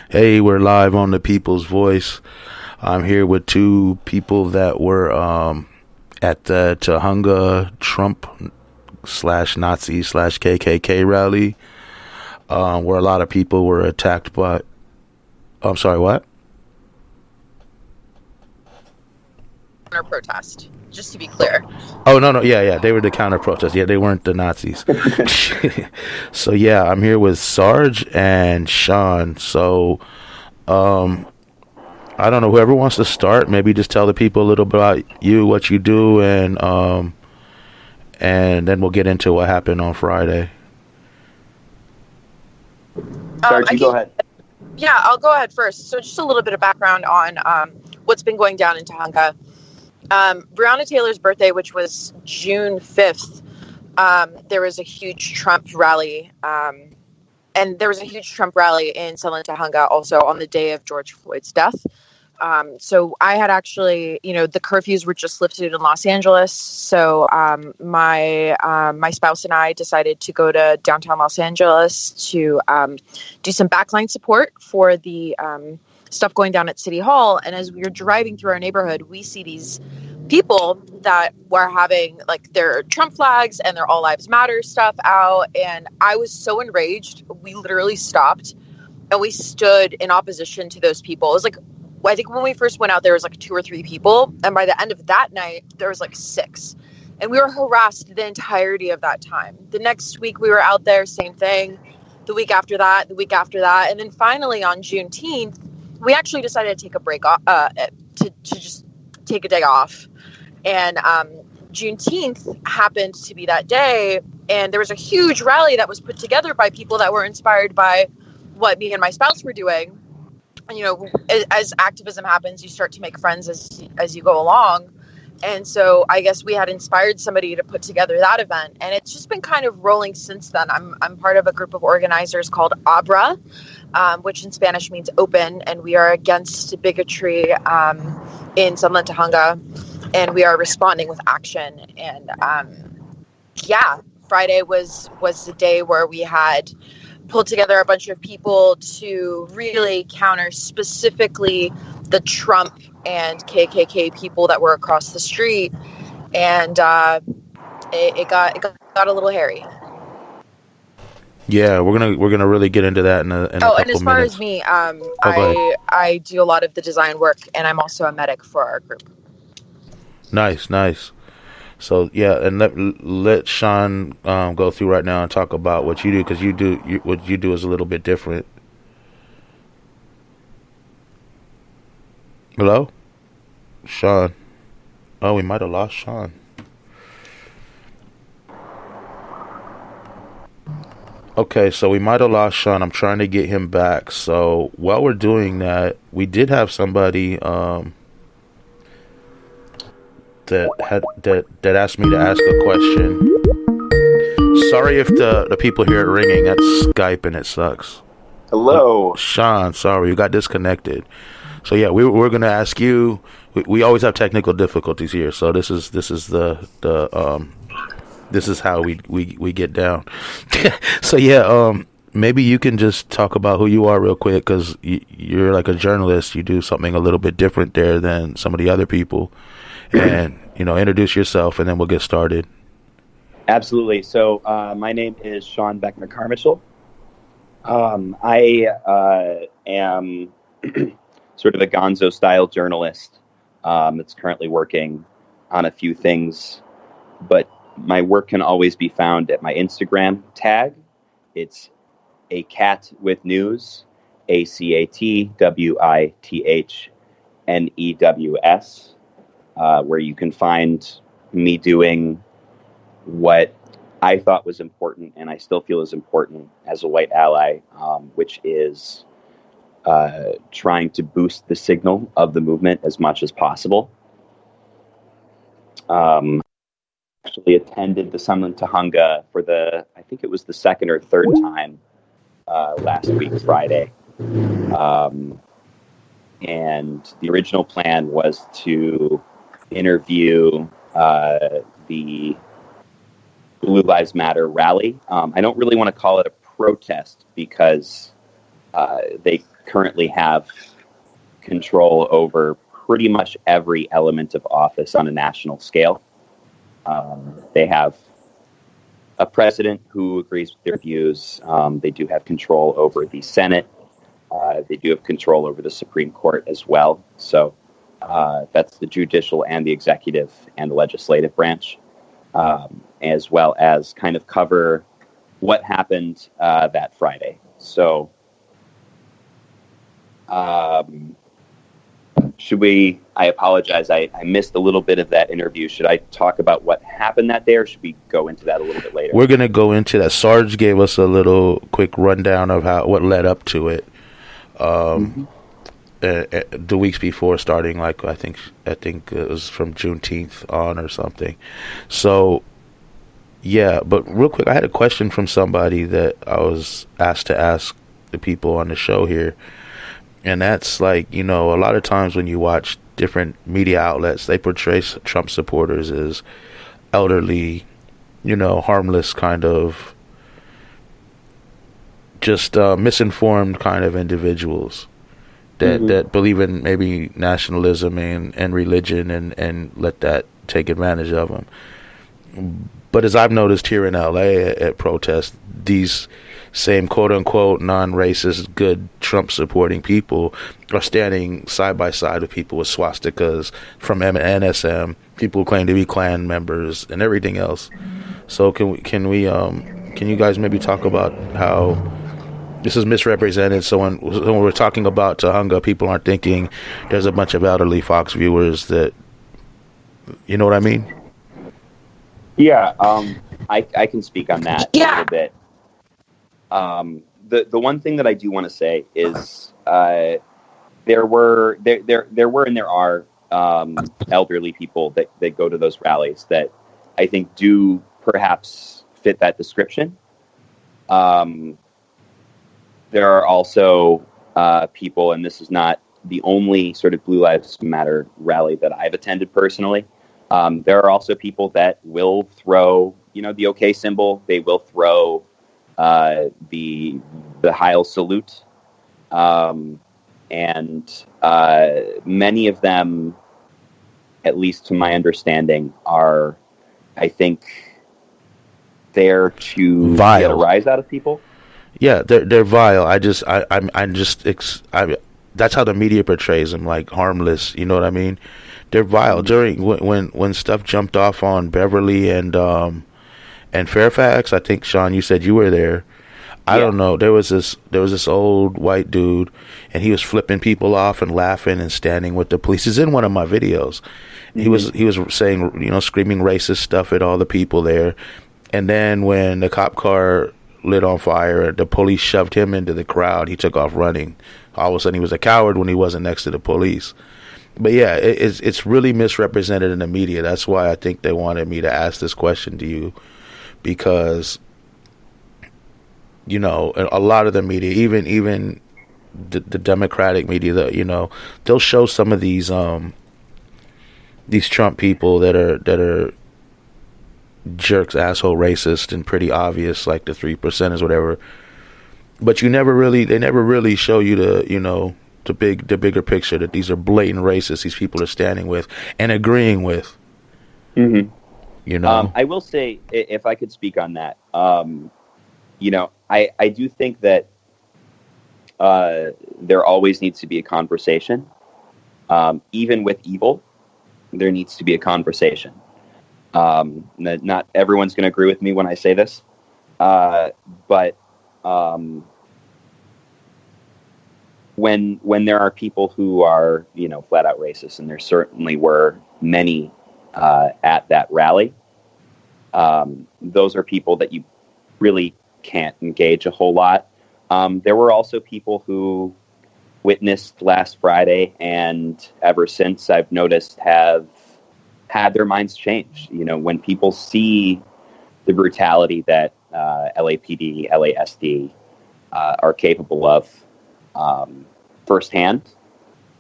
Hey, we're live on the People's Voice. I'm here with two people that were at the Tujunga Trump slash Nazi slash KKK rally, where a lot of people were attacked by. I'm sorry, what? Counter protest, just to be clear. Oh, no, yeah, they were the counter protest. Yeah, they weren't the Nazis. So yeah, I'm here with Sarge and Sean. So, I don't know, whoever wants to start, maybe just tell the people a little bit about you, what you do, and then we'll get into what happened on Friday. Sarge, you go ahead. Yeah, I'll go ahead first. So just a little bit of background on what's been going down in Tujunga. Breonna Taylor's birthday, which was June 5th, there was a huge Trump rally. And there was a huge Trump rally in Southern Tujunga also on the day of George Floyd's death. So I had actually, the curfews were just lifted in Los Angeles. So my spouse and I decided to go to downtown Los Angeles to do some backline support for the stuff going down at City Hall. And as we were driving through our neighborhood, we see these people that were having like their Trump flags and their All Lives Matter stuff out. And I was so enraged. We literally stopped and we stood in opposition to those people. It was like, I think when we first went out, there was like 2 or 3 people. And by the end of that night, there was like 6. And we were harassed the entirety of that time. The next week we were out there, same thing. The week after that, And then finally on Juneteenth, we actually decided to take a break off, to just take a day off. And Juneteenth happened to be that day. And there was a huge rally that was put together by people that were inspired by what me and my spouse were doing. And, as activism happens, you start to make friends as you go along. And so I guess we had inspired somebody to put together that event. And it's just been kind of rolling since then. I'm part of a group of organizers called ABRA, which in Spanish means open. And we are against bigotry in Southern Tujunga. And we are responding with action. And Friday was the day where we had pulled together a bunch of people to really counter specifically the Trump and KKK people that were across the street. And it got a little hairy. Yeah, we're gonna really get into that in a couple minutes. And as far as me, I do a lot of the design work, and I'm also a medic for our group. Nice. So yeah, and let Sean go through right now and talk about what you do, because what you do is a little bit different. Hello, Sean. Oh, we might have lost Sean. Okay, so we might have lost Sean. I'm trying to get him back. So while we're doing that, we did have somebody that asked me to ask a question. Sorry if the people hear it ringing. That's Skype and it sucks. Hello, Sean. Sorry, you got disconnected. So yeah, we're gonna ask you. We always have technical difficulties here, so this is how we get down. So yeah, maybe you can just talk about who you are real quick, because you're like a journalist. You do something a little bit different there than some of the other people. And, introduce yourself, and then we'll get started. Absolutely. So my name is Sean Beckner-Carmichael. I am sort of a gonzo-style journalist that's currently working on a few things, but my work can always be found at my Instagram tag. It's a cat with news, ACATWITHNEWS. Where you can find me doing what I thought was important, and I still feel is important as a white ally, which is trying to boost the signal of the movement as much as possible. Actually attended the Southern Tujunga for I think it was the 2nd or 3rd time last week, Friday. And the original plan was to interview the Blue Lives Matter rally. I don't really want to call it a protest, because they currently have control over pretty much every element of office on a national scale. They have a president who agrees with their views. They do have control over the Senate. They do have control over the Supreme Court as well. So that's the judicial and the executive and the legislative branch, as well as kind of cover what happened that Friday. So should we, I apologize, I missed a little bit of that interview. Should I talk about what happened that day, or should we go into that a little bit later? We're going to go into that. Sarge gave us a little quick rundown of what led up to it. The weeks before starting, like I think it was from Juneteenth on or something. So yeah, but real quick, I had a question from somebody that I was asked to ask the people on the show here. And that's like, a lot of times when you watch different media outlets, they portray Trump supporters as elderly, harmless kind of just misinformed kind of individuals that believe in maybe nationalism and religion and let that take advantage of them. But as I've noticed here in LA at protests, these same quote-unquote non-racist, good Trump-supporting people are standing side by side with people with swastikas from NSM, people who claim to be Klan members and everything else. So can you guys maybe talk about how this is misrepresented? So when we're talking about Tujunga, people aren't thinking there's a bunch of elderly Fox viewers that, you know what I mean? Yeah, I can speak on that a little bit. The one thing that I do want to say is there were and there are elderly people that go to those rallies that I think do perhaps fit that description. There are also people, and this is not the only sort of Blue Lives Matter rally that I've attended personally. There are also people that will throw, the OK symbol. They will throw the Heil salute, and many of them, at least to my understanding, are, I think, there to get a rise out of people. Yeah, they're vile. That's how the media portrays them, like harmless. You know what I mean? They're vile. During when stuff jumped off on Beverly and Fairfax, I think, Sean, you said you were there. I don't know. There was this old white dude, and he was flipping people off and laughing and standing with the police. He's in one of my videos. Mm-hmm. He was saying, screaming racist stuff at all the people there. And then when the cop car lit on fire, the police shoved him into the crowd. He took off running. All of a sudden, he was a coward when he wasn't next to the police. But yeah, it's really misrepresented in the media. That's why I think they wanted me to ask this question to you, because a lot of the media, even the Democratic media, they'll show some of these Trump people that are jerks, asshole, racist, and pretty obvious, like the 3%ers, whatever. But they never really show you the bigger picture, that these are blatant racists these people are standing with and agreeing with. Mm-hmm. I will say, if I could speak on that, I do think that there always needs to be a conversation. Even with evil, there needs to be a conversation. Not everyone's going to agree with me when I say this, but when there are people who are, flat out racist, and there certainly were many at that rally, those are people that you really can't engage a whole lot. There were also people who witnessed last Friday, and ever since, I've noticed, have had their minds changed. When people see the brutality that LAPD, LASD are capable of firsthand,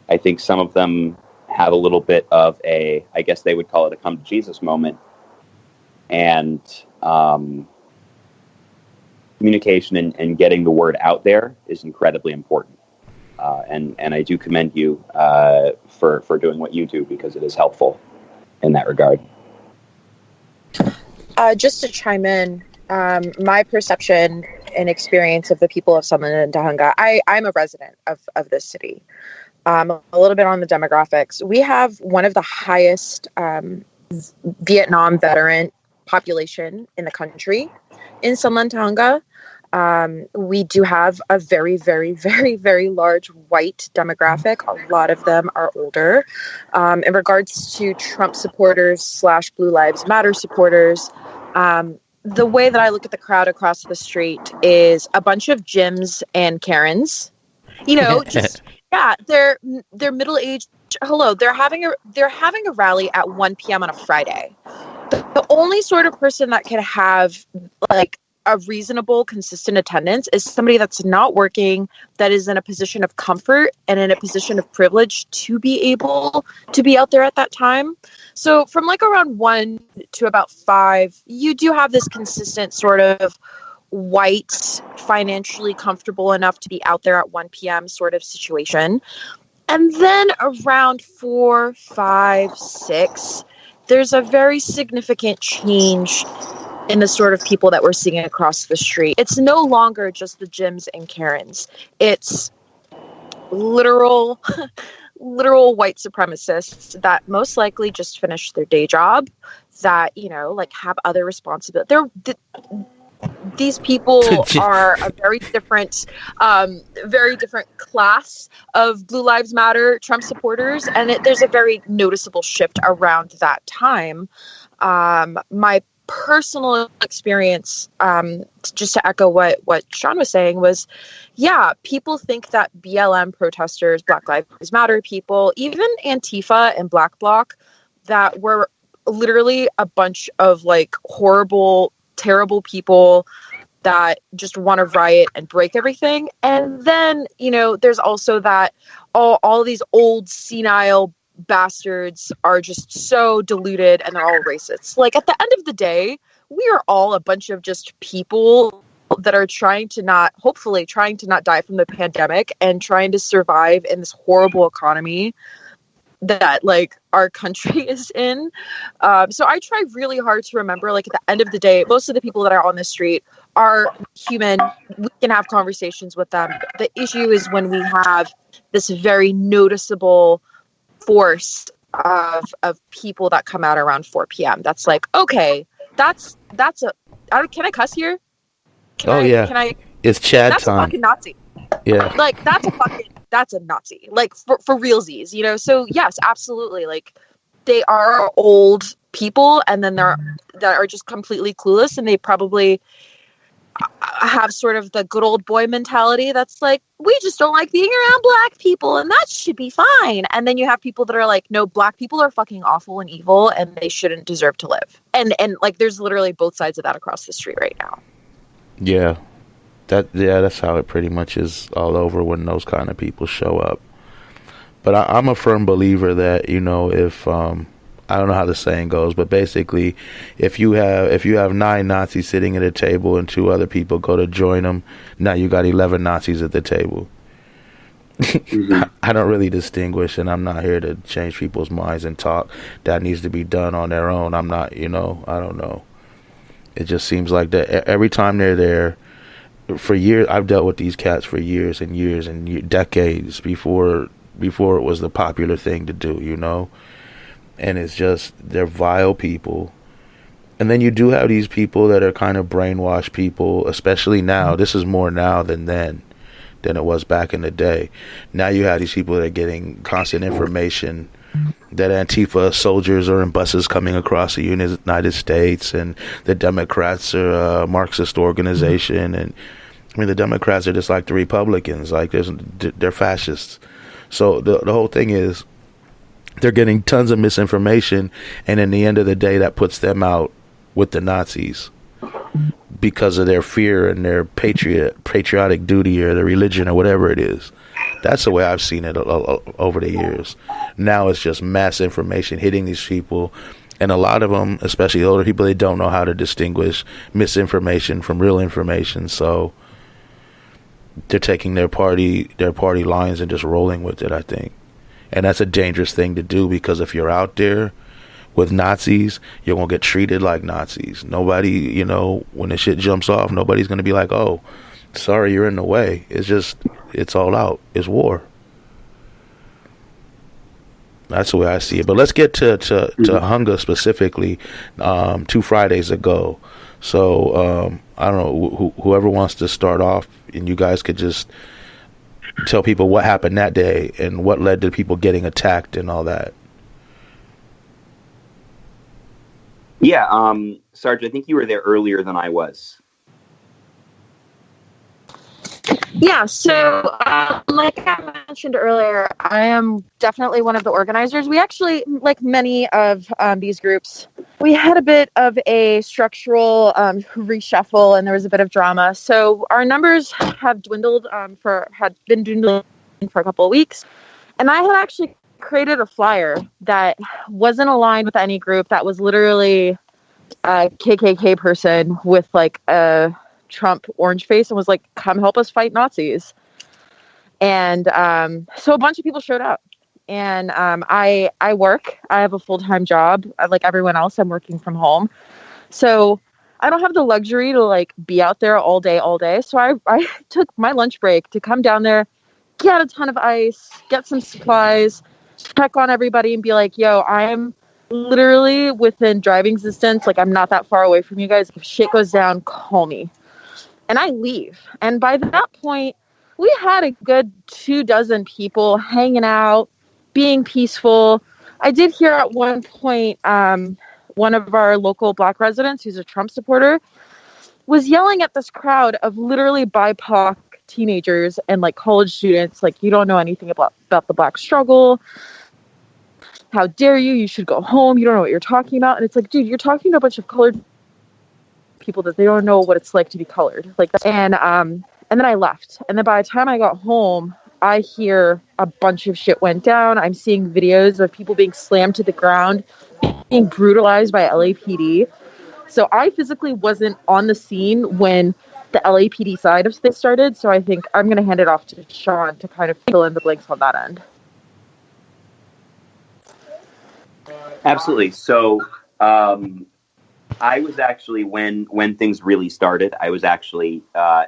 I think some of them have a little bit of I guess they would call it a come to Jesus moment. And communication and getting the word out there is incredibly important. And I do commend you for doing what you do, because it is helpful in that regard. Just to chime in, my perception and experience of the people of Sunland and Tujunga, I'm a resident of this city. A little bit on the demographics. We have one of the highest Vietnam veteran population in the country in Sunland, Tujunga. We do have a very, very, very, very large white demographic. A lot of them are older. In regards to Trump supporters / Blue Lives Matter supporters, the way that I look at the crowd across the street is a bunch of Jims and Karens. You know, just they're middle-aged. Hello, they're having a rally at 1 p.m. on a Friday. The only sort of person that can have like a reasonable, consistent attendance is somebody that's not working, that is in a position of comfort and in a position of privilege to be able to be out there at that time. So from like around 1 to about 5, you do have this consistent sort of white, financially comfortable enough to be out there at 1 p.m. sort of situation. And then around 4, 5, 6, there's a very significant change in the sort of people that we're seeing across the street. It's no longer just the Jims and Karens. It's literal white supremacists that most likely just finished their day job, that, you know, like have other responsibilities. These people are a very different class of Blue Lives Matter Trump supporters, and there's a very noticeable shift around that time. My personal experience, just to echo what Sean was saying, was, people think that BLM protesters, Black Lives Matter people, even Antifa and Black Bloc, that were literally a bunch of like horrible, terrible people that just want to riot and break everything. And then, you know, there's also that all these old senile bastards are just so deluded and they're all racists. Like, at the end of the day, we are all a bunch of just people that are hopefully trying to not die from the pandemic and trying to survive in this horrible economy that like our country is in. So I try really hard to remember, like, at the end of the day, most of the people that are on the street are human. We can have conversations with them. The issue is when we have this very noticeable force of people that come out around 4 p.m. That's like, okay, that's can I cuss here? Can I? It's Chad that's time. That's a fucking Nazi. Yeah. Like, that's a Nazi. Like, for realsies, you know? So yes, absolutely. Like, they are old people, and then that are just completely clueless, and they probably have sort of the good old boy mentality that's like, we just don't like being around Black people, and that should be fine. And then you have people that are like, no, Black people are fucking awful and evil, and they shouldn't deserve to live. And like, there's literally both sides of that across the street right now. Yeah. That's how it pretty much is all over when those kind of people show up. But I'm a firm believer that, you know, if I don't know how the saying goes, but basically, if you have 9 Nazis sitting at a table and 2 other people go to join them, now you got 11 Nazis at the table. Mm-hmm. I don't really distinguish, and I'm not here to change people's minds and talk. That needs to be done on their own. I'm not, you know, I don't know. It just seems like that every time they're there. For years, I've dealt with these cats for years and years and decades before it was the popular thing to do, you know? And it's just, they're vile people. And then you do have these people that are kind of brainwashed people, especially now. This is more now than it was back in the day. Now you have these people that are getting constant information that Antifa soldiers are in buses coming across the United States, and the Democrats are a Marxist organization, and I mean, the Democrats are just like the Republicans, like they're fascists. So the whole thing is, they're getting tons of misinformation, and in the end of the day, that puts them out with the Nazis because of their fear and their patriotic duty or their religion or whatever it is. That's the way I've seen it over the years. Now it's just mass information hitting these people, and a lot of them, especially older people, they don't know how to distinguish misinformation from real information. So they're taking their party lines and just rolling with it, I think. And that's a dangerous thing to do, because if you're out there with Nazis, you're going to get treated like Nazis. Nobody, you know, when the shit jumps off, nobody's going to be like, oh, sorry, you're in the way. It's just, it's all out. It's war. That's the way I see it. But let's get to Hunga specifically. 2 Fridays ago. So I don't know, whoever wants to start off, and you guys could just tell people what happened that day and what led to people getting attacked and all that. Yeah, Sarge, I think you were there earlier than I was. Yeah, so like I mentioned earlier, I am definitely one of the organizers. We actually, like many of these groups, we had a bit of a structural reshuffle, and there was a bit of drama. So our numbers have dwindled had been dwindling for a couple of weeks. And I had actually created a flyer that wasn't aligned with any group, that was literally a KKK person with like a Trump orange face, and was like, come help us fight Nazis. And so a bunch of people showed up. And I have a full-time job. Like everyone else, I'm working from home. So I don't have the luxury to like be out there all day. So I took my lunch break to come down there, get a ton of ice, get some supplies, check on everybody, and be like, yo, I am literally within driving distance. Like, I'm not that far away from you guys. If shit goes down, call me. And I leave. And by that point, we had a good 24 people hanging out, being peaceful. I did hear at one point, one of our local Black residents, who's a Trump supporter, was yelling at this crowd of literally BIPOC teenagers and like college students, like, you don't know anything about the Black struggle. How dare you? You should go home. You don't know what you're talking about. And it's like, dude, you're talking to a bunch of colored people that they don't know what it's like to be colored. Like, and then I left. And then by the time I got home, I hear a bunch of shit went down. I'm seeing videos of people being slammed to the ground, being brutalized by LAPD. So I physically wasn't on the scene when the LAPD side of things started. So I think I'm going to hand it off to Sean to kind of fill in the blanks on that end. Absolutely. So I was actually, when things really started, I was actually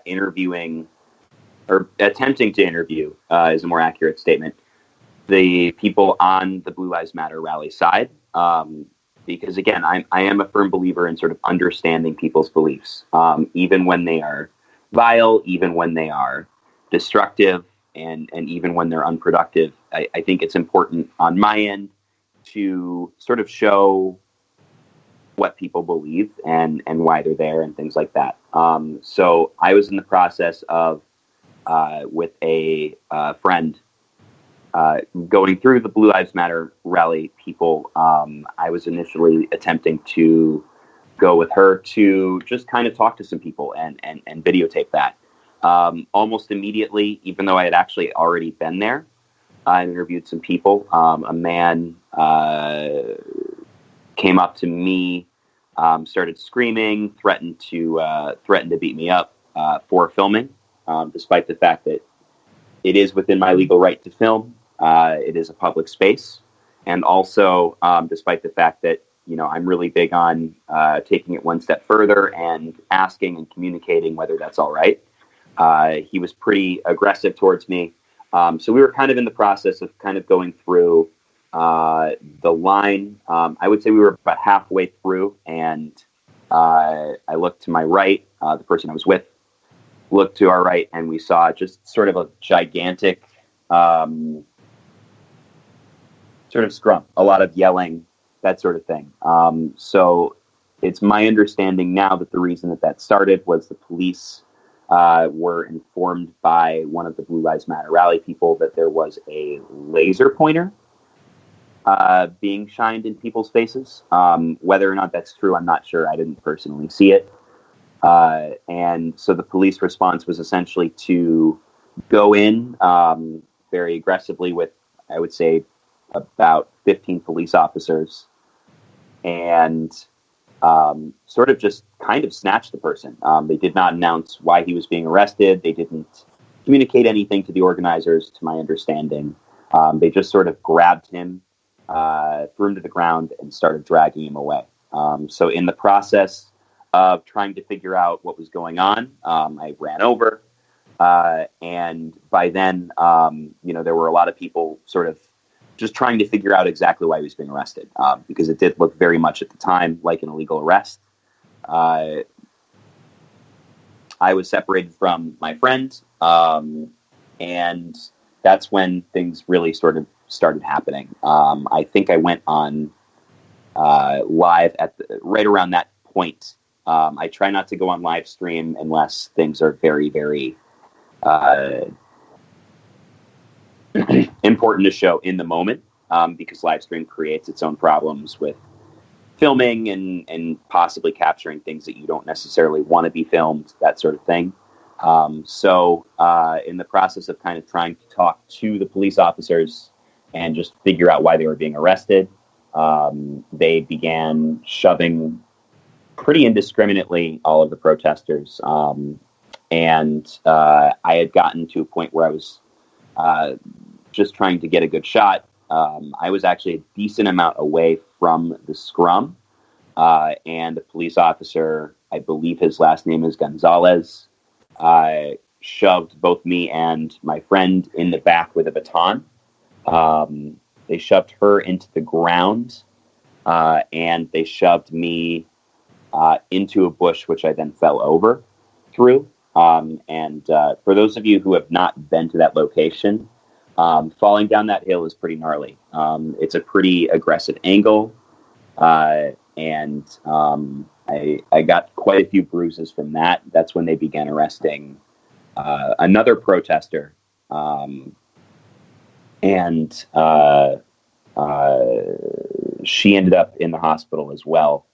interviewing, or attempting to interview, is a more accurate statement, the people on the Blue Lives Matter rally side. Because again, I am a firm believer in sort of understanding people's beliefs, even when they are vile, even when they are destructive, and even when they're unproductive. I think it's important on my end to sort of show what people believe and why they're there and things like that. So I was in the process of, with a friend, going through the Blue Lives Matter rally people. I was initially attempting to go with her to just kind of talk to some people and videotape that. Almost immediately, even though I had actually already been there, I interviewed some people. A man came up to me, started screaming, threatened to beat me up for filming, despite the fact that it is within my legal right to film. It is a public space, and also despite the fact that, you know, I'm really big on taking it one step further and asking and communicating whether that's all right. He was pretty aggressive towards me. So we were kind of in the process of kind of going through the line. I would say we were about halfway through, and I looked to my right, the person I was with looked to our right, and we saw just sort of a gigantic sort of scrum, a lot of yelling, that sort of thing. So it's my understanding now that the reason that started was the police were informed by one of the Blue Lives Matter rally people that there was a laser pointer being shined in people's faces. Whether or not that's true, I'm not sure. I didn't personally see it. And so the police response was essentially to go in very aggressively with, I would say, about 15 police officers, and sort of just kind of snatch the person. They did not announce why he was being arrested. They didn't communicate anything to the organizers, to my understanding. They just sort of grabbed him, threw him to the ground, and started dragging him away. So in the process of trying to figure out what was going on, I ran over. And by then, there were a lot of people sort of just trying to figure out exactly why he was being arrested, because it did look very much at the time like an illegal arrest. I was separated from my friend, and that's when things really sort of started happening. I think I went on live right around that point. I try not to go on live stream unless things are very, very important to show in the moment, because live stream creates its own problems with filming and possibly capturing things that you don't necessarily want to be filmed, that sort of thing. So in the process of kind of trying to talk to the police officers and just figure out why they were being arrested, they began shoving pretty indiscriminately all of the protesters. And I had gotten to a point where I was just trying to get a good shot. I was actually a decent amount away from the scrum, and a police officer, I believe his last name is Gonzalez, shoved both me and my friend in the back with a baton. They shoved her into the ground, and they shoved me into a bush, which I then fell over through. And for those of you who have not been to that location, falling down that hill is pretty gnarly. It's a pretty aggressive angle, and I got quite a few bruises from that. That's when they began arresting another protester, and she ended up in the hospital as well.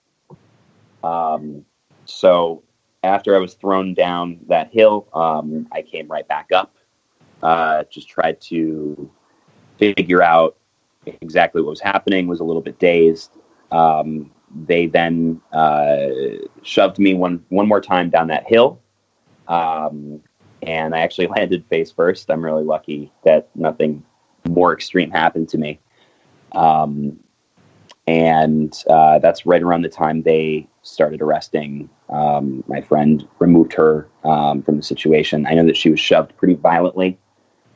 So after I was thrown down that hill, I came right back up, just tried to figure out exactly what was happening, was a little bit dazed. They then shoved me one more time down that hill, and I actually landed face first. I'm really lucky that nothing more extreme happened to me. And that's right around the time they started arresting my friend, removed her from the situation. I know that she was shoved pretty violently,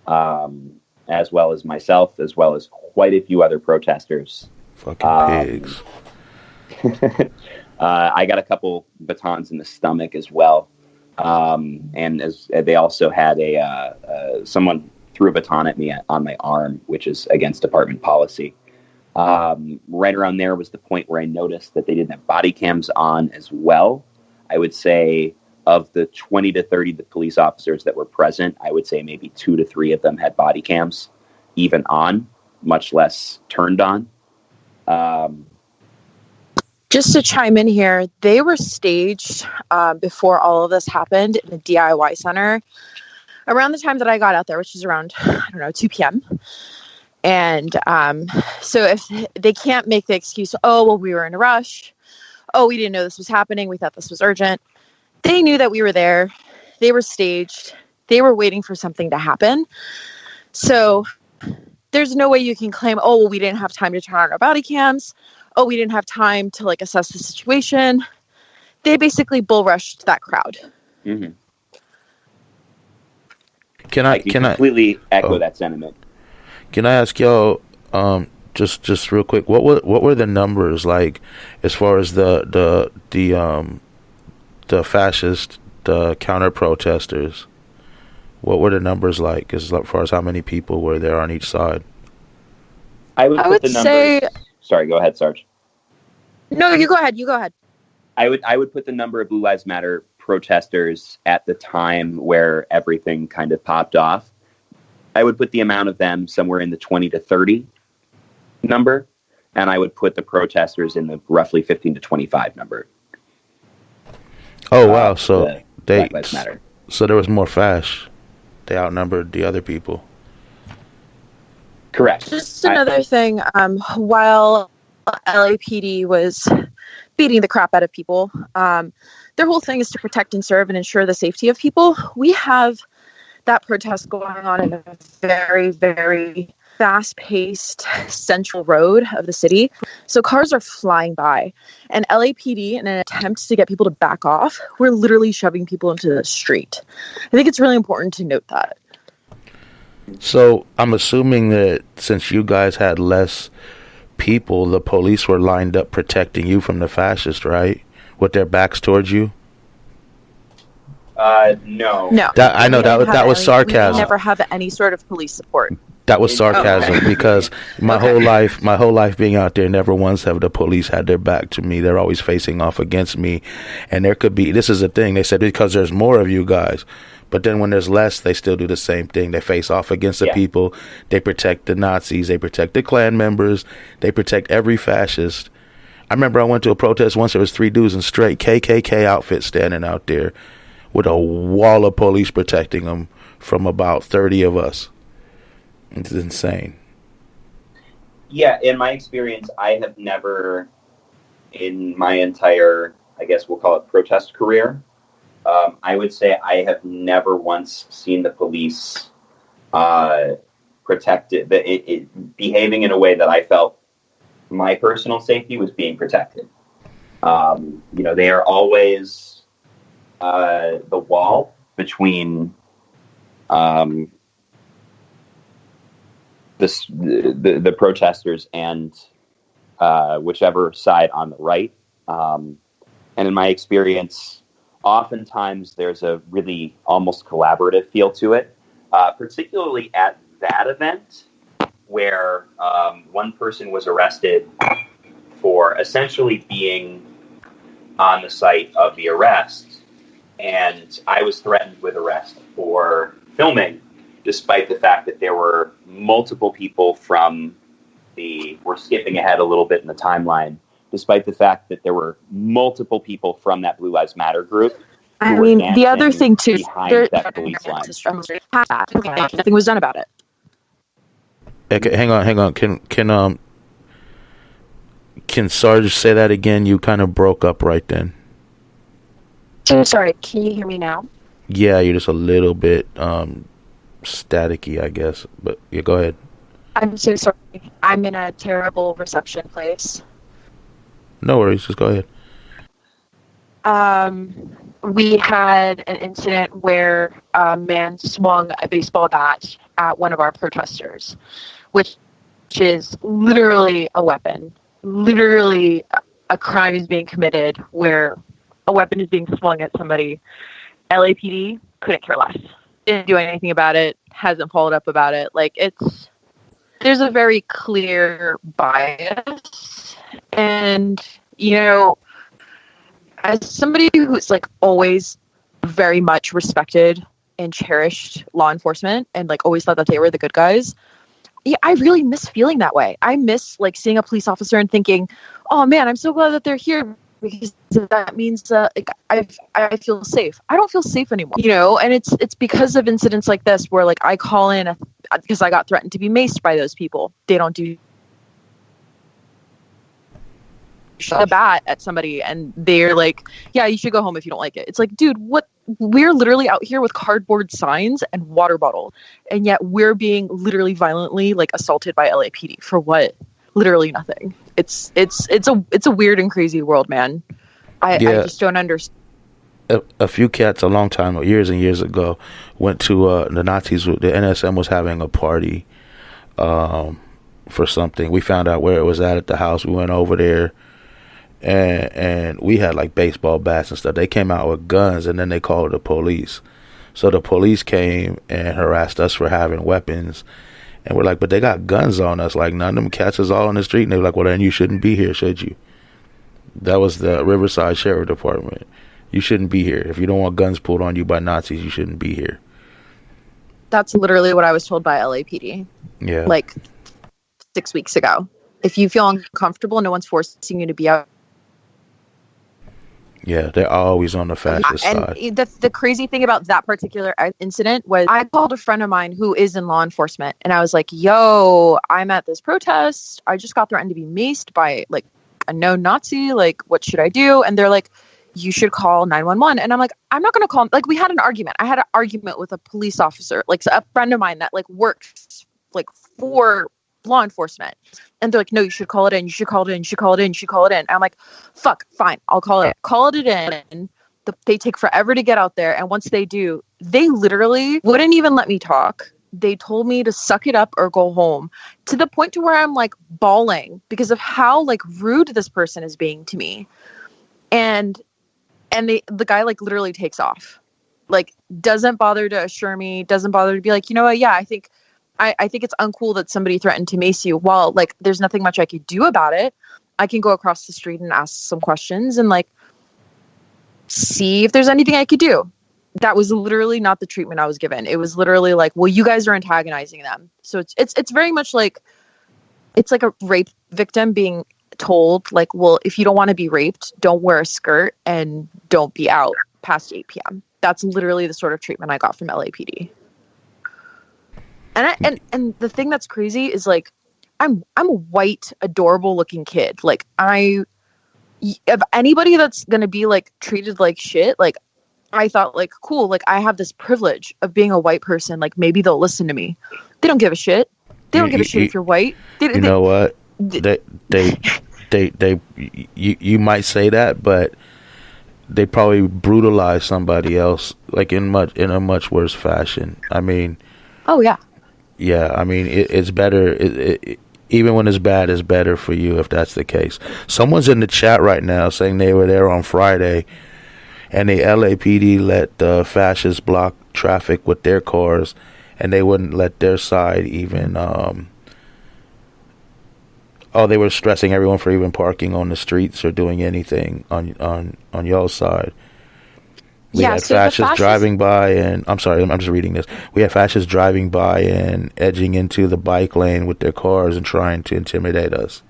as well as myself, as well as quite a few other protesters. Fucking pigs. I got a couple batons in the stomach as well. And as they also had someone threw a baton at me on my arm, which is against department policy. Right around there was the point where I noticed that they didn't have body cams on as well. I would say of the 20 to 30 police officers that were present, I would say maybe 2 to 3 of them had body cams even on, much less turned on. Just to chime in here, they were staged before all of this happened in a DIY center around the time that I got out there, which is around, 2 p.m. And so if they can't make the excuse, oh, well, we were in a rush. Oh, we didn't know this was happening. We thought this was urgent. They knew that we were there. They were staged. They were waiting for something to happen. So there's no way you can claim, oh, well, we didn't have time to turn on our body cams. Oh, we didn't have time to assess the situation. They basically bull rushed that crowd. Mm-hmm. Can I completely echo that sentiment? Can I ask y'all, just real quick, what were the numbers like as far as the fascist, the counter protesters? What were the numbers like as far as how many people were there on each side? I would say. Sorry, go ahead, Sarge. No, you go ahead. I would put the number of Blue Lives Matter protesters at the time where everything kind of popped off. I would put the amount of them somewhere in the 20 to 30 number, and I would put the protesters in the roughly 15 to 25 number. Oh, wow. So Black Lives Matter. So there was more fash. They outnumbered the other people. Correct. Just another thing, while LAPD was beating the crap out of people, their whole thing is to protect and serve and ensure the safety of people. We have that protest going on in a very, very fast-paced central road of the city. So cars are flying by. And LAPD, in an attempt to get people to back off, we're literally shoving people into the street. I think it's really important to note that. So I'm assuming that since you guys had less people, the police were lined up protecting you from the fascists, right? With their backs towards you? No. I know that was sarcasm. We never have any sort of police support. That was sarcasm because my whole life being out there, never once have the police had their back to me. They're always facing off against me. And there could be, this is the thing, they said because there's more of you guys. But then when there's less, they still do the same thing. They face off against the people. They protect the Nazis. They protect the Klan members. They protect every fascist. I remember I went to a protest once. There was 3 dudes in straight KKK outfits standing out there with a wall of police protecting them from about 30 of us. It's insane. Yeah, in my experience, I have never, in my entire, I guess we'll call it protest career, I would say I have never once seen the police behaving in a way that I felt my personal safety was being protected. They are always the wall between the protesters and whichever side on the right. And in my experience, oftentimes there's a really almost collaborative feel to it, particularly at that event where one person was arrested for essentially being on the site of the arrest, and I was threatened with arrest for filming, despite the fact that there were multiple people we're skipping ahead a little bit in the timeline, despite the fact that there were multiple people from that Blue Lives Matter group. I mean, the other thing too, that police line. Nothing was done about it. Okay, hang on. Can Sarge say that again? You kind of broke up right then. So sorry, can you hear me now? Yeah, you're just a little bit staticky, I guess. But yeah, go ahead. I'm so sorry. I'm in a terrible reception place. No worries, just go ahead. We had an incident where a man swung a baseball bat at one of our protesters, which is literally a weapon. Literally, a crime is being committed where a weapon is being swung at somebody. LAPD couldn't care less. Didn't do anything about it. Hasn't followed up about it. There's a very clear bias. And, as somebody who's always very much respected and cherished law enforcement and always thought that they were the good guys, yeah, I really miss feeling that way. I miss seeing a police officer and thinking, oh man, I'm so glad that they're here because that means that I feel safe. I don't feel safe anymore, and it's because of incidents like this where I call in because I got threatened to be maced by those people. They don't do shot a bat at somebody and they're yeah, you should go home if you don't like it. It's dude, what? We're literally out here with cardboard signs and water bottle, and yet we're being literally violently assaulted by LAPD for what? Literally nothing. It's a weird and crazy world, man. I just don't understand. A few cats a long time, years and years ago, went to the Nazis. The NSM was having a party for something. We found out where it was at the house. We went over there. And we had baseball bats and stuff. They came out with guns and then they called the police. So the police came and harassed us for having weapons. And we're but they got guns on us. None of them cats is all on the street. And they were well, then you shouldn't be here, should you? That was the Riverside Sheriff Department. You shouldn't be here. If you don't want guns pulled on you by Nazis, you shouldn't be here. That's literally what I was told by LAPD. Yeah. 6 weeks ago. If you feel uncomfortable, no one's forcing you to be out. Yeah, they're always on the fascist side. And the crazy thing about that particular incident was I called a friend of mine who is in law enforcement, and I was yo, I'm at this protest. I just got threatened to be maced by a known Nazi. What should I do? And they're you should call 911. And I'm like, I'm not going to call. Like, we had an argument. I had an argument with a police officer, like a friend of mine that like works like for law enforcement. And they're like, no, you should call it in. You should call it in. You should call it in. You should call it in. And I'm like, fuck, fine. I'll call it in. They take forever to get out there. And once they do, they literally wouldn't even let me talk. They told me to suck it up or go home, to the point to where I'm like bawling because of how like rude this person is being to me. And the guy like literally takes off, like doesn't bother to assure me, doesn't bother to be like, you know what? Yeah, I think it's uncool that somebody threatened to mace you. Well, like there's nothing much I could do about it. I can go across the street and ask some questions and like see if there's anything I could do. That was literally not the treatment I was given. It was literally like, well, you guys are antagonizing them. So it's very much like, it's like a rape victim being told like, well, if you don't want to be raped, don't wear a skirt and don't be out past 8 p.m. That's literally the sort of treatment I got from LAPD. And the thing that's crazy is like, I'm a white, adorable looking kid. Like if anybody that's going to be like treated like shit, like I thought like, cool, like I have this privilege of being a white person. Like maybe they'll listen to me. They don't give a shit. They don't give a shit if you're white. You know what? You might say that, but they probably brutalize somebody else like in a much worse fashion. I mean, oh yeah. Yeah, I mean, it's better. Even when it's bad, it's better for you if that's the case. Someone's in the chat right now saying they were there on Friday, and the LAPD let the fascists block traffic with their cars, and they wouldn't let their side even. They were stressing everyone for even parking on the streets or doing anything on y'all's side. We had fascists driving by, and I'm sorry, I'm just reading this. We had fascists driving by and edging into the bike lane with their cars and trying to intimidate us.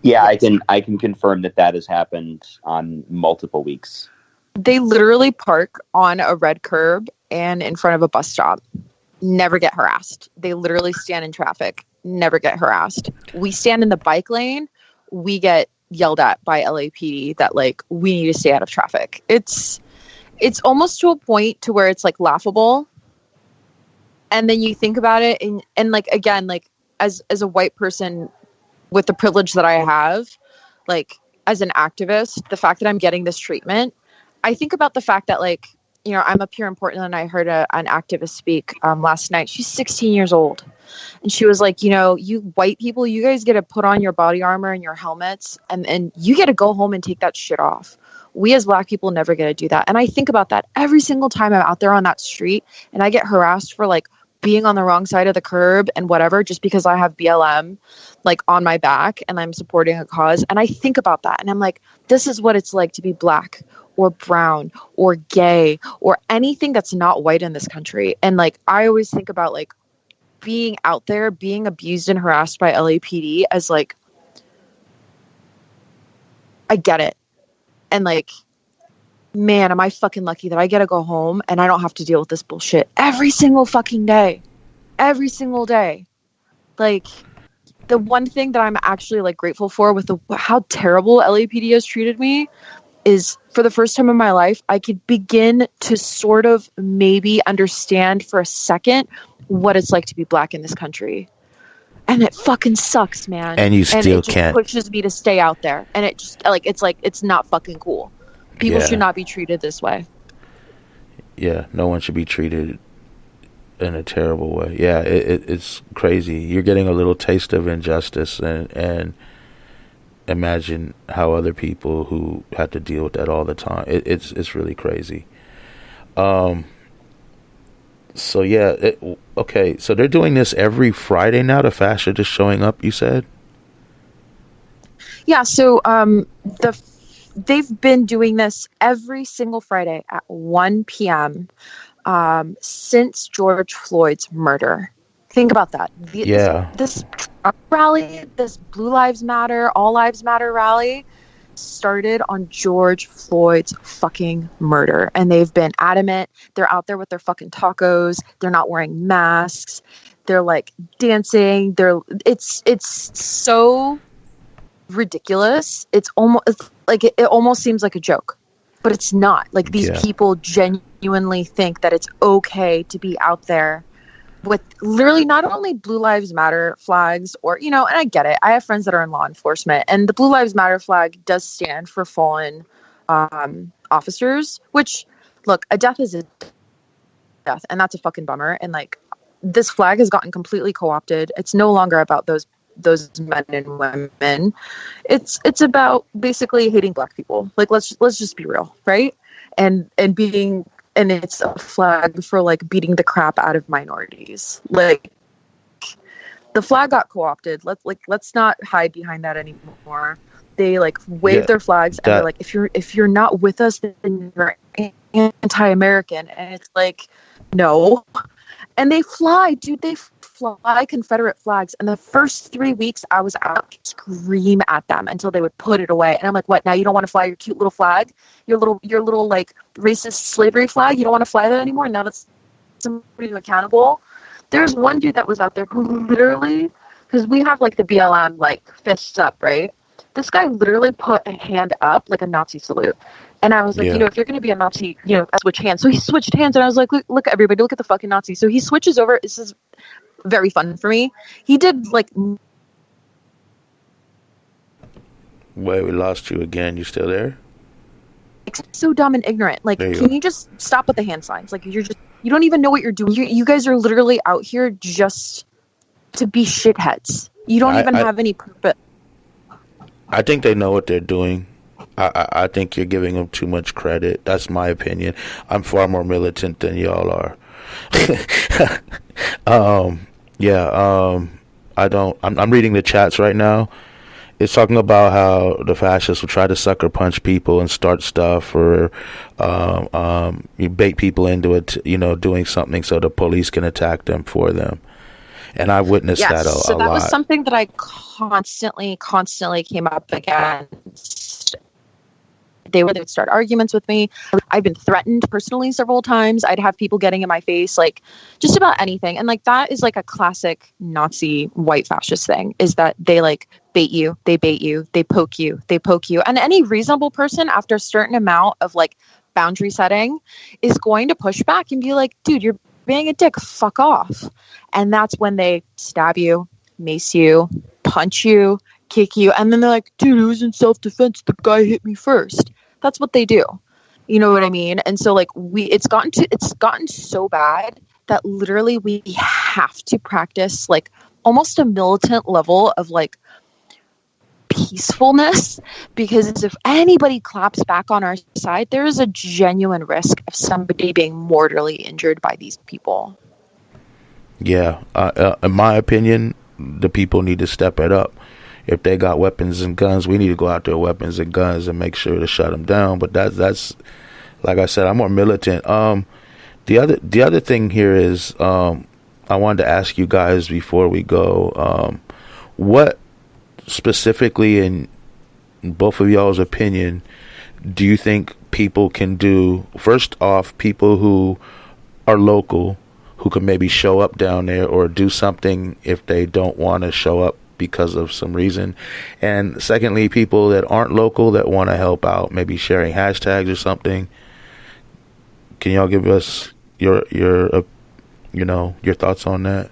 Yeah, I can confirm that has happened on multiple weeks. They literally park on a red curb and in front of a bus stop. Never get harassed. They literally stand in traffic. Never get harassed. We stand in the bike lane. We get yelled at by LAPD that like we need to stay out of traffic. It's almost to a point to where it's like laughable. And then you think about it and like, again, like as a white person with the privilege that I have, like as an activist, the fact that I'm getting this treatment, I think about the fact that like, you know, I'm up here in Portland and I heard an activist speak last night. She's 16 years old. And she was like, you know, you white people, you guys get to put on your body armor and your helmets and you get to go home and take that shit off. We as Black people never get to do that. And I think about that every single time I'm out there on that street and I get harassed for like being on the wrong side of the curb and whatever, just because I have BLM like on my back and I'm supporting a cause. And I think about that and I'm like, this is what it's like to be Black or brown or gay or anything that's not white in this country. And like, I always think about like being out there, being abused and harassed by LAPD as like, I get it. And like, man, am I fucking lucky that I get to go home and I don't have to deal with this bullshit every single fucking day. Every single day. Like, the one thing that I'm actually like grateful for with how terrible LAPD has treated me is for the first time in my life, I could begin to sort of maybe understand for a second what it's like to be Black in this country. And it fucking sucks, man. And you still can't. It pushes me to stay out there. And it just like it's not fucking cool. People should not be treated this way. Yeah, no one should be treated in a terrible way. Yeah, it's crazy. You're getting a little taste of injustice, and imagine how other people who have to deal with that all the time. It's really crazy. So yeah, okay. So they're doing this every Friday now. The fascists just showing up. You said. Yeah. So they've been doing this every single Friday at 1 p.m. Since George Floyd's murder. Think about that. This rally, this Blue Lives Matter, All Lives Matter rally started on George Floyd's fucking murder. And they've been adamant. They're out there with their fucking tacos. They're not wearing masks. They're like dancing. It's so ridiculous. It's almost like it almost seems like a joke. but it's not. Like, these people genuinely think that it's okay to be out there with literally not only Blue Lives Matter flags, or, you know, and I get it. I have friends that are in law enforcement, and the Blue Lives Matter flag does stand for fallen officers, which, look, a death is a death, and that's a fucking bummer. And like, this flag has gotten completely co-opted. It's no longer about those men and women. It's about basically hating Black people. Like, let's just be real, right? And it's a flag for like beating the crap out of minorities. Like, the flag got co-opted. Let's not hide behind that anymore. They like wave their flags, and they're like, if you're not with us, then you're anti-American. And it's like, no. And they fly, dude. They fly Confederate flags. And the first 3 weeks I was out, scream at them until they would put it away. And I'm like, what? Now you don't want to fly your cute little flag, your little like racist slavery flag? You don't want to fly that anymore? Now that's somebody accountable. There's one dude that was out there who literally, because we have like the BLM like fists up, right? This guy literally put a hand up like a Nazi salute. And I was like, you know, if you're going to be a Nazi, you know, switch hands. So he switched hands, and I was like, look, everybody, look at the fucking Nazi. So he switches over. This is very fun for me. He did like... Wait, we lost you again. You still there? So dumb and ignorant. Like, can you just stop with the hand signs? Like, you don't even know what you're doing. You guys are literally out here just to be shitheads. You don't even have any purpose. I think they know what they're doing. I think you're giving them too much credit. That's my opinion. I'm far more militant than y'all are. I'm reading the chats right now. It's talking about how the fascists will try to sucker punch people and start stuff, or you bait people into it, you know, doing something so the police can attack them for them. And I witnessed that a lot. So that was something that I constantly came up against. They would start arguments with me. I've been threatened personally several times. I'd have people getting in my face, like, just about anything. And like, that is like a classic Nazi white fascist thing, is that they like bait you, they poke you. And any reasonable person, after a certain amount of like boundary setting, is going to push back and be like, dude, you're being a dick, fuck off. And that's when they stab you, mace you, punch you, kick you, and then they're like, dude, it was in self-defense, the guy hit me first. That's what they do. You know what I mean? And so like, it's gotten so bad that literally we have to practice like almost a militant level of like peacefulness, because if anybody claps back on our side, there is a genuine risk of somebody being mortally injured by these people. Yeah, in my opinion, the people need to step it up. If they got weapons and guns, we need to go out there with weapons and guns and make sure to shut them down. But that's like I said, I'm more militant. The other thing here is, I wanted to ask you guys before we go, what specifically, in both of y'all's opinion, do you think people can do? First off, people who are local, who can maybe show up down there or do something if they don't want to show up because of some reason. And secondly, people that aren't local that want to help out, maybe sharing hashtags or something. Can y'all give us your thoughts on that?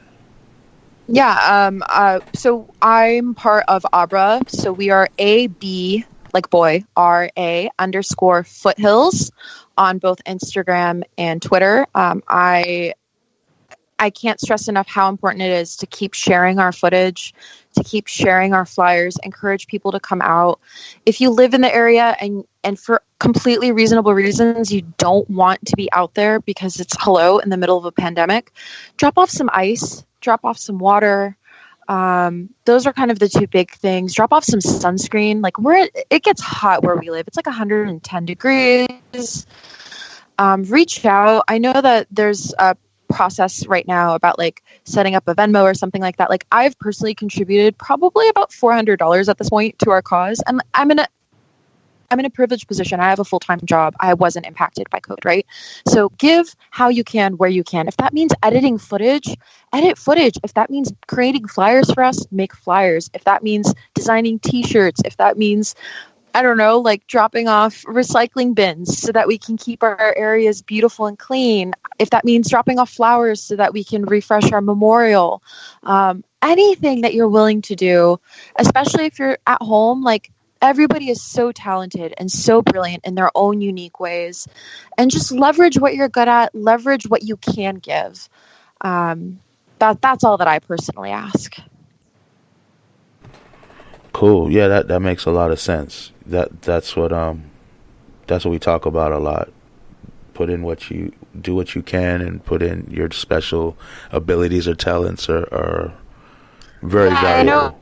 Yeah. So I'm part of ABRA. So we are AB, like boy, RA_foothills on both Instagram and Twitter. I can't stress enough how important it is to keep sharing our footage, to keep sharing our flyers, encourage people to come out. If you live in the area and for completely reasonable reasons, you don't want to be out there because it's in the middle of a pandemic, drop off some ice, drop off some water. Those are kind of the two big things. Drop off some sunscreen. Like, it gets hot where we live. It's like 110 degrees. Reach out. I know that there's a process right now about like setting up a Venmo or something like that. Like, I've personally contributed probably about $400 at this point to our cause, and I'm in a privileged position. I have a full-time job. I wasn't impacted by COVID, right? So give how you can, where you can. If that means editing footage, edit footage. If that means creating flyers for us, make flyers. If that means designing t-shirts, if that means I don't know, like dropping off recycling bins so that we can keep our areas beautiful and clean. If that means dropping off flowers so that we can refresh our memorial, anything that you're willing to do, especially if you're at home, like everybody is so talented and so brilliant in their own unique ways, and just leverage what you're good at, leverage what you can give. That's all that I personally ask. Cool. Yeah, that makes a lot of sense. That's what we talk about a lot. Put in do what you can, and put in your special abilities or talents are very valuable. I know.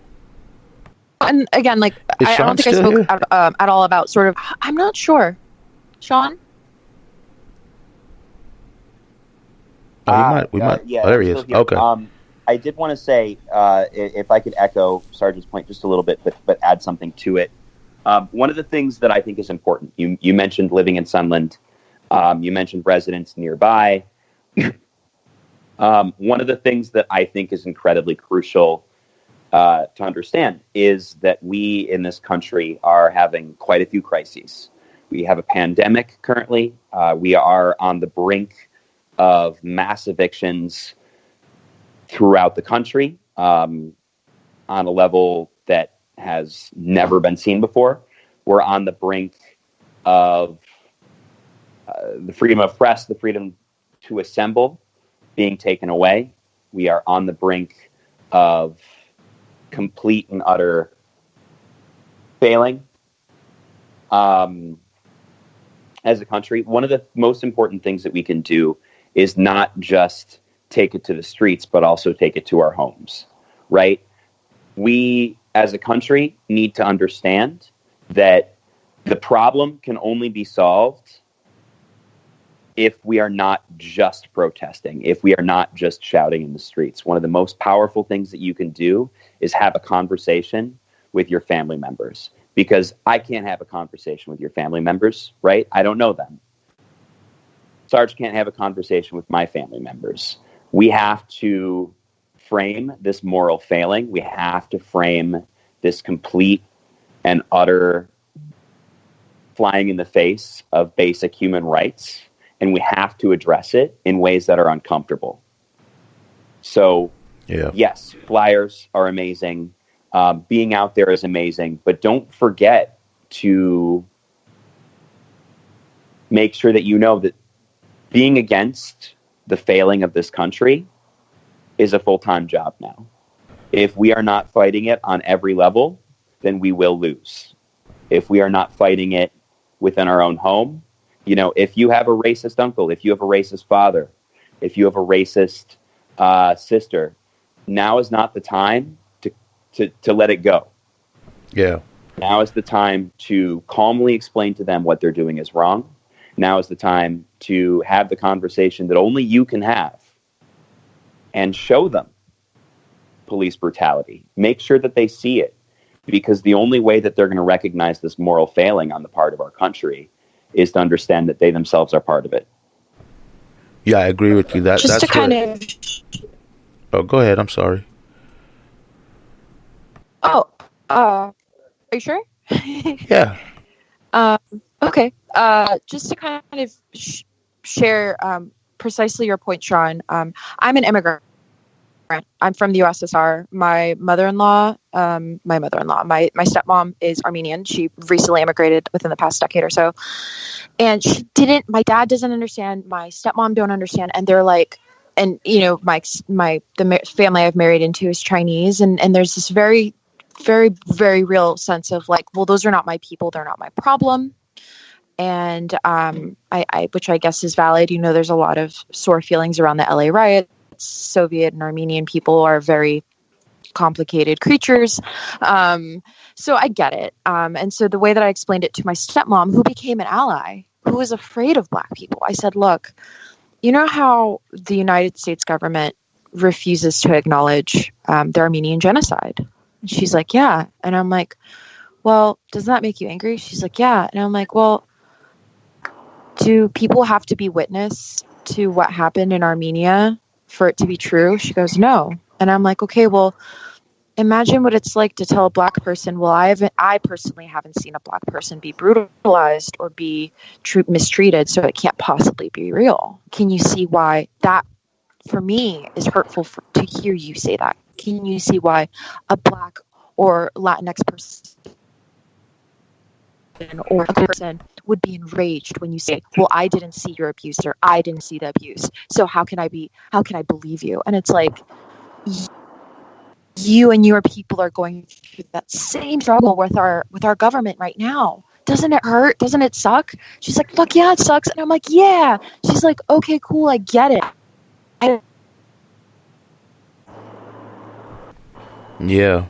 And again, like I don't think I spoke at all about sort of. I'm not sure, Sean. We might. Yeah, there he is. Okay. I did want to say, if I could echo Sargent's point just a little bit, but add something to it. One of the things that I think is important, you mentioned living in Sunland. You mentioned residents nearby. One of the things that I think is incredibly crucial to understand is that we in this country are having quite a few crises. We have a pandemic currently. We are on the brink of mass evictions throughout the country on a level that has never been seen before. We're on the brink of the freedom of press, the freedom to assemble being taken away. We are on the brink of complete and utter failing as a country. One of the most important things that we can do is not just take it to the streets, but also take it to our homes, right? We, as a country, need to understand that the problem can only be solved if we are not just protesting, if we are not just shouting in the streets. One of the most powerful things that you can do is have a conversation with your family members, because I can't have a conversation with your family members, right? I don't know them. Sarge can't have a conversation with my family members. We have to frame this moral failing. We have to frame this complete and utter flying in the face of basic human rights, and we have to address it in ways that are uncomfortable. So, yes, flyers are amazing. Being out there is amazing, but don't forget to make sure that you know that being against the failing of this country is a full-time job now. If we are not fighting it on every level, then we will lose. If we are not fighting it within our own home, if you have a racist uncle, if you have a racist father, if you have a racist sister, now is not the time to let it go. Yeah. Now is the time to calmly explain to them what they're doing is wrong. Now is the time to have the conversation that only you can have and show them police brutality. Make sure that they see it, because the only way that they're going to recognize this moral failing on the part of our country is to understand that they themselves are part of it. Yeah, I agree with you. That's to kind of... Oh, go ahead. I'm sorry. Oh, are you sure? Yeah. Okay. Just to kind of share precisely your point, Sean. I'm an immigrant. I'm from the USSR. My stepmom is Armenian. She recently immigrated within the past decade or so. And my dad doesn't understand, my stepmom don't understand. And they're like, and the family I've married into is Chinese. And there's this very, very, very real sense of like, well, those are not my people. They're not my problem. And which I guess is valid. There's a lot of sore feelings around the LA riots. Soviet and Armenian people are very complicated creatures. So I get it. And so the way that I explained it to my stepmom, who became an ally, who was afraid of Black people, I said, look, you know how the United States government refuses to acknowledge the Armenian genocide? And she's like, yeah. And I'm like, well, does that make you angry? She's like, yeah. And I'm like, well, do people have to be witness to what happened in Armenia for it to be true? She goes, no. And I'm like, okay, well, imagine what it's like to tell a black person, well, I personally haven't seen a black person be brutalized or be mistreated, so it can't possibly be real. Can you see why that, for me, is hurtful to hear you say that? Can you see why a black or Latinx person or a person would be enraged when you say, well, I didn't see your abuse, or I didn't see the abuse, so how can I believe you? And it's like, you and your people are going through that same struggle with our government right now. Doesn't it hurt? Doesn't it suck? She's like, look, yeah, it sucks. And I'm like, yeah. She's like, okay, cool, I get it. Yeah.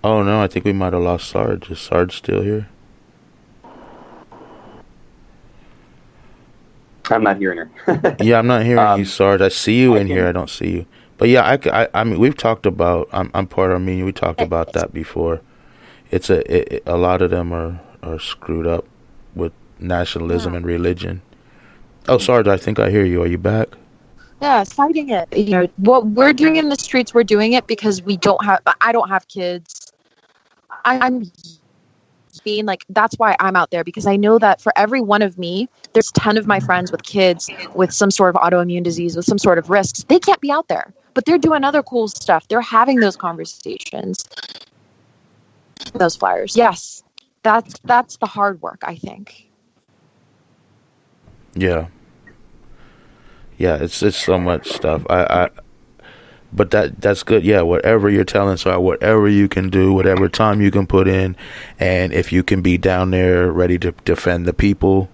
Oh no, I think we might have lost Sarge. Is Sarge still here? I'm not hearing her. Yeah, I'm not hearing you, Sarge. I see you in here. I don't see you. But yeah, I mean, we've talked about. I'm part Armenian. We talked about that before. It's a lot of them are screwed up with nationalism and religion. Oh, Sarge, I think I hear you. Are you back? Yeah, fighting it. You know, what we're doing in the streets, we're doing it because I don't have kids. I'm being like, that's why I'm out there, because I know that for every one of me, there's 10 of my friends with kids with some sort of autoimmune disease, with some sort of risks. They can't be out there, but they're doing other cool stuff. They're having those conversations, those flyers. Yes, that's the hard work, I think. Yeah. Yeah, it's so much stuff. But that's good. Yeah, whatever you're telling, so whatever you can do, whatever time you can put in, and if you can be down there ready to defend the people,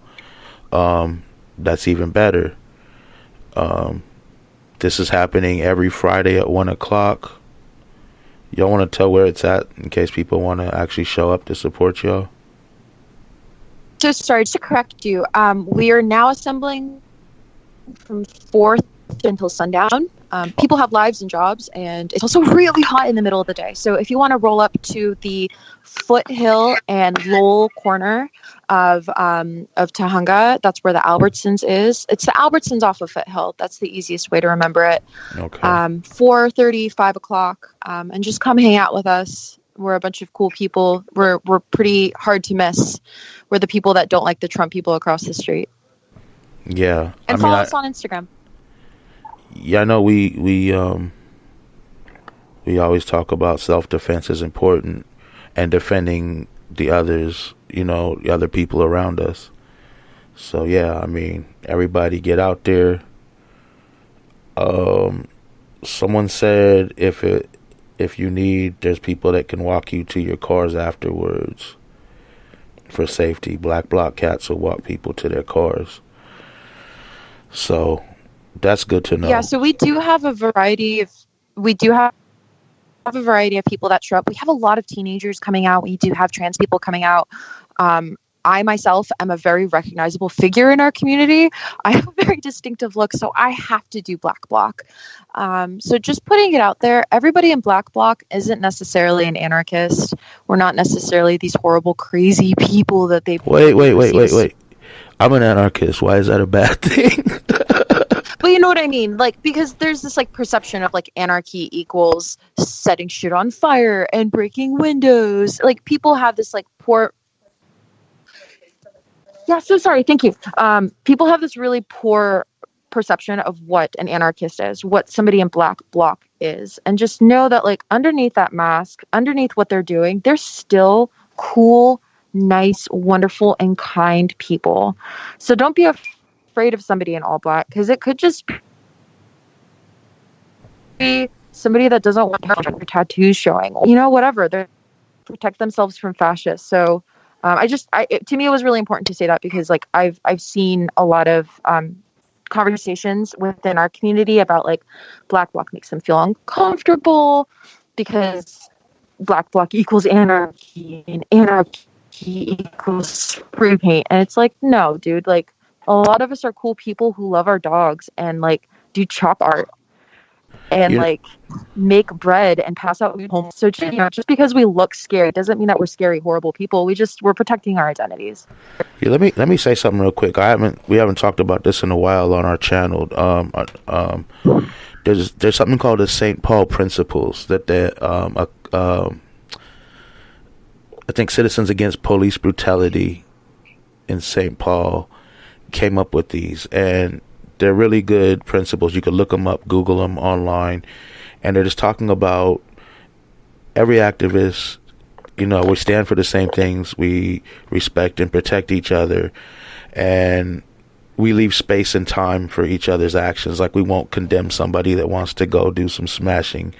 that's even better. This is happening every Friday at 1:00. Y'all want to tell where it's at in case people want to actually show up to support y'all? Just sorry to correct you. We are now assembling from 4th until sundown. People have lives and jobs, and it's also really hot in the middle of the day. So if you want to roll up to the Foothill and Lowell corner of Tujunga, that's where the Albertsons is. It's the Albertsons off of Foothill. That's the easiest way to remember it. Okay. 4:30, 5 o'clock, and just come hang out with us. We're a bunch of cool people. We're pretty hard to miss. We're the people that don't like the Trump people across the street. Yeah. And follow us on Instagram. Yeah, I know we always talk about self-defense is important, and defending the others, the other people around us. So yeah, I mean, everybody get out there. Someone said if you need, there's people that can walk you to your cars afterwards for safety. Black Bloc Cats will walk people to their cars. So that's good to know. Yeah, so we do have a variety of people that show up. We have a lot of teenagers coming out. We do have trans people coming out. I myself am a very recognizable figure in our community. I have a very distinctive look, so I have to do Black Bloc. So just putting it out there, everybody in Black Bloc isn't necessarily an anarchist. We're not necessarily these horrible, crazy people that they... Wait. I'm an anarchist. Why is that a bad thing? But you know what I mean? Like, because there's this perception of anarchy equals setting shit on fire and breaking windows. People have this poor... Yeah, so sorry. Thank you. People have this really poor perception of what an anarchist is, what somebody in Black Bloc is. And just know that underneath that mask, underneath what they're doing, they're still cool, nice, wonderful, and kind people. So don't be afraid of somebody in all black, because it could just be somebody that doesn't want their tattoos showing, whatever. They protect themselves from fascists. So to me, it was really important to say that, because I've seen a lot of conversations within our community about Black Bloc makes them feel uncomfortable because Black Bloc equals anarchy and anarchy equals spray paint. And it's no, dude, a lot of us are cool people who love our dogs and do chop art and make bread and pass out home. So just because we look scary doesn't mean that we're scary, horrible people. We're protecting our identities. Yeah, let me say something real quick. We haven't talked about this in a while on our channel. there's something called the St. Paul Principles that I think Citizens Against Police Brutality in St. Paul came up with these, and they're really good principles. You can look them up, Google them online, and they're just talking about every activist. We stand for the same things. We respect and protect each other, and we leave space and time for each other's actions. Like, we won't condemn somebody that wants to go do some smashing,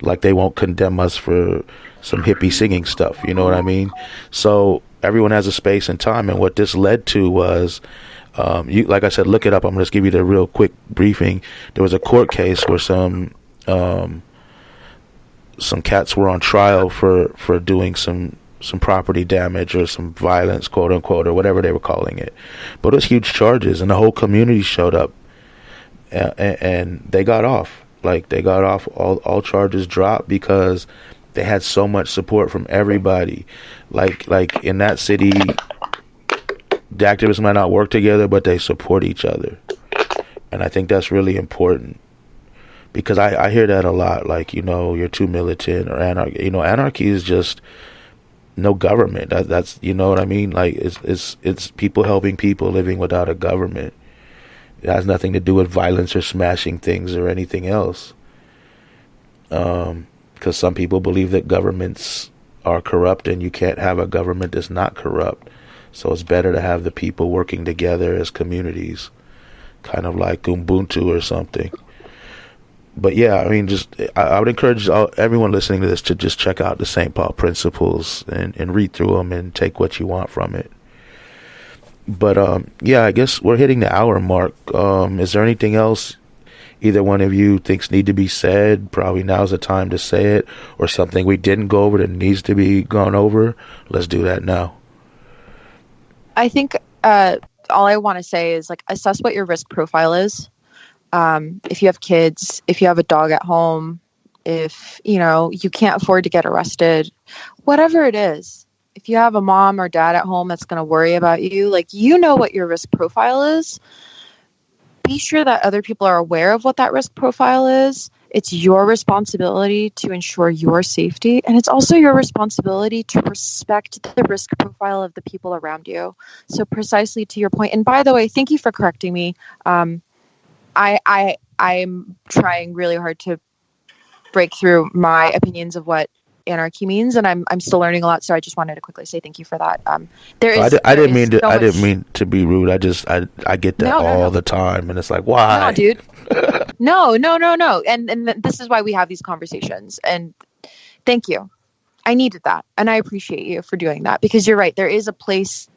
like they won't condemn us for some hippie singing stuff. You know what I mean? So everyone has a space and time, and what this led to was, like I said, look it up. I'm going to just give you the real quick briefing. There was a court case where some cats were on trial for doing some property damage or some violence, quote unquote, or whatever they were calling it. But it was huge charges, and the whole community showed up, and they got off. Like, they got off. All charges dropped because they had so much support from everybody. Like in that city, the activists might not work together, but they support each other, and I think that's really important. Because I hear that a lot, like, you're too militant or anarchy. Anarchy is just no government. That's you know what I mean? Like, it's people helping people living without a government. It has nothing to do with violence or smashing things or anything else. Because some people believe that governments are corrupt, and you can't have a government that's not corrupt. So it's better to have the people working together as communities, kind of like Ubuntu or something. But yeah, I mean, I would encourage everyone listening to this to just check out the St. Paul Principles and read through them and take what you want from it. But yeah, I guess we're hitting the hour mark. Is there anything else either one of you thinks need to be said? Probably now's the time to say it, or something we didn't go over that needs to be gone over. Let's do that now. I think all I want to say is, like, assess what your risk profile is. If you have kids, if you have a dog at home, if, you can't afford to get arrested, whatever it is, if you have a mom or dad at home that's going to worry about you, like, what your risk profile is. Be sure that other people are aware of what that risk profile is. It's your responsibility to ensure your safety, and it's also your responsibility to respect the risk profile of the people around you. So precisely to your point, and by the way, thank you for correcting me. I'm trying really hard to break through my opinions of what anarchy means, and I'm still learning a lot. So I just wanted to quickly say thank you for that. I didn't mean to be rude. I get that all the time, and it's like, why? No, dude. No. And this is why we have these conversations. And thank you. I needed that, and I appreciate you for doing that, because you're right. There is a place,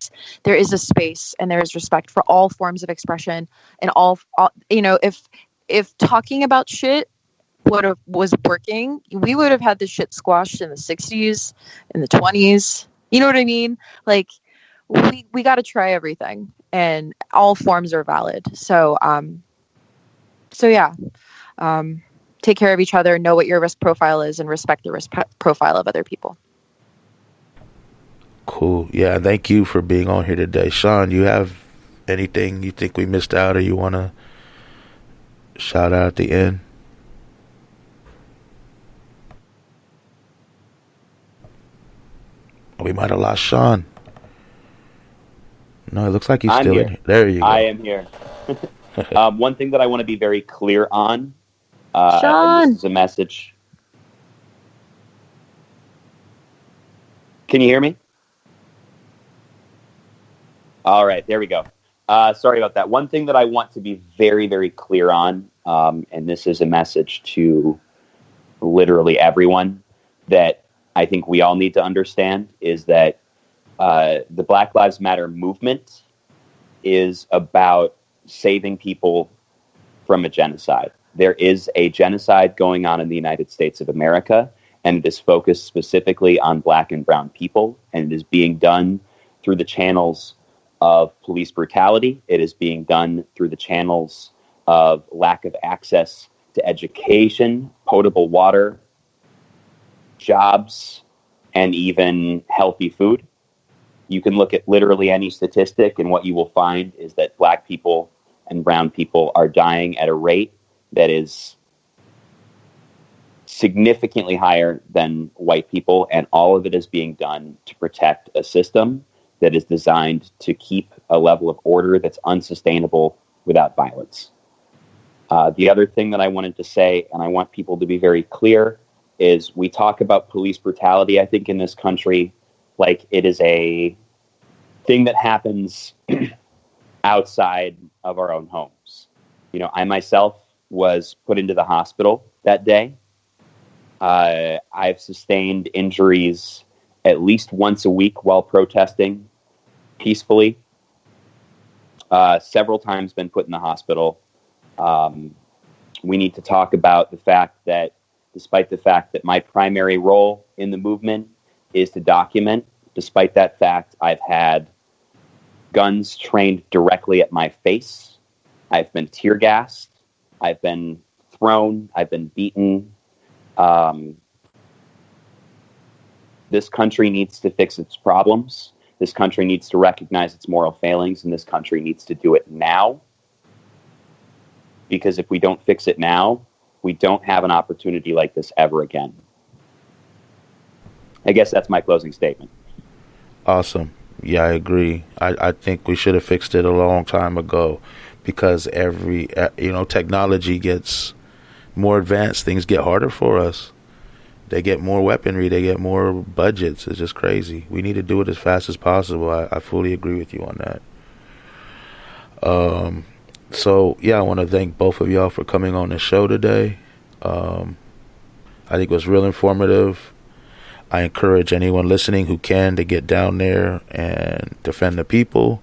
there is a space, and there is respect for all forms of expression, and all if talking about shit was working, we would have had this shit squashed in the 60s, in the 20s. You know what I mean? Like, we got to try everything, and all forms are valid. So yeah. Take care of each other, know what your risk profile is, and respect the risk profile of other people. Cool. Yeah, thank you for being on here today. Sean, you have anything you think we missed out or you want to shout out at the end? We might have lost Sean. No, it looks like he's still in here. There you go. I am here. One thing that I want to be very clear on, Sean. and this is a message. Can you hear me? All right, there we go. Sorry about that. One thing that I want to be very, very clear on, and this is a message to literally everyone that I think we all need to understand, is that the Black Lives Matter movement is about saving people from a genocide. There is a genocide going on in the United States of America, and it is focused specifically on Black and brown people, and it is being done through the channels of police brutality. It is being done through the channels of lack of access to education, potable water, jobs, and even healthy food. You can look at literally any statistic, and what you will find is that Black people and brown people are dying at a rate that is significantly higher than white people, and all of it is being done to protect a system that is designed to keep a level of order that's unsustainable without violence. The other thing that I wanted to say, and I want people to be very clear, is we talk about police brutality, I think, in this country like it is a thing that happens outside of our own homes. You know, I myself was put into the hospital that day. I've sustained injuries at least once a week while protesting peacefully. Several times been put in the hospital. We need to talk about the fact that despite the fact that my primary role in the movement is to document, despite that fact, I've had guns trained directly at my face. I've been tear gassed. I've been thrown. I've been beaten. This country needs to fix its problems. This country needs to recognize its moral failings, and this country needs to do it now. Because if we don't fix it now, we don't have an opportunity like this ever again. I guess that's my closing statement. Awesome. Yeah, I agree. I think we should have fixed it a long time ago, because every, technology gets more advanced. Things get harder for us. They get more weaponry. They get more budgets. It's just crazy. We need to do it as fast as possible. I fully agree with you on that. So, yeah, I want to thank both of y'all for coming on the show today. I think it was real informative. I encourage anyone listening who can to get down there and defend the people.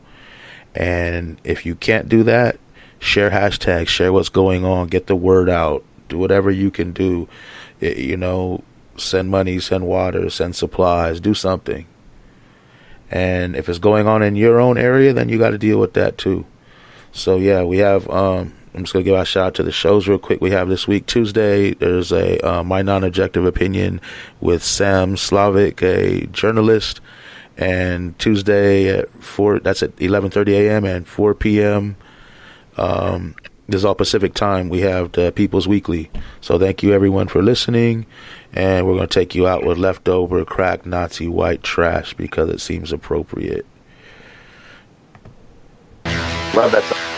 And if you can't do that, share hashtags, share what's going on, get the word out, do whatever you can do. Send money, send water, send supplies, do something. And if it's going on in your own area, then you got to deal with that too. So yeah, we have, I'm just going to give a shout out to the shows real quick. We have this week, Tuesday, there's a My Non-Objective Opinion with Sam Slavic, a journalist. And Tuesday at 4, that's at 11:30 a.m. and 4 p.m. This is all Pacific time. We have the People's Weekly. So thank you everyone for listening. And we're going to take you out with Leftover Crack Nazi White Trash because it seems appropriate. Love that song.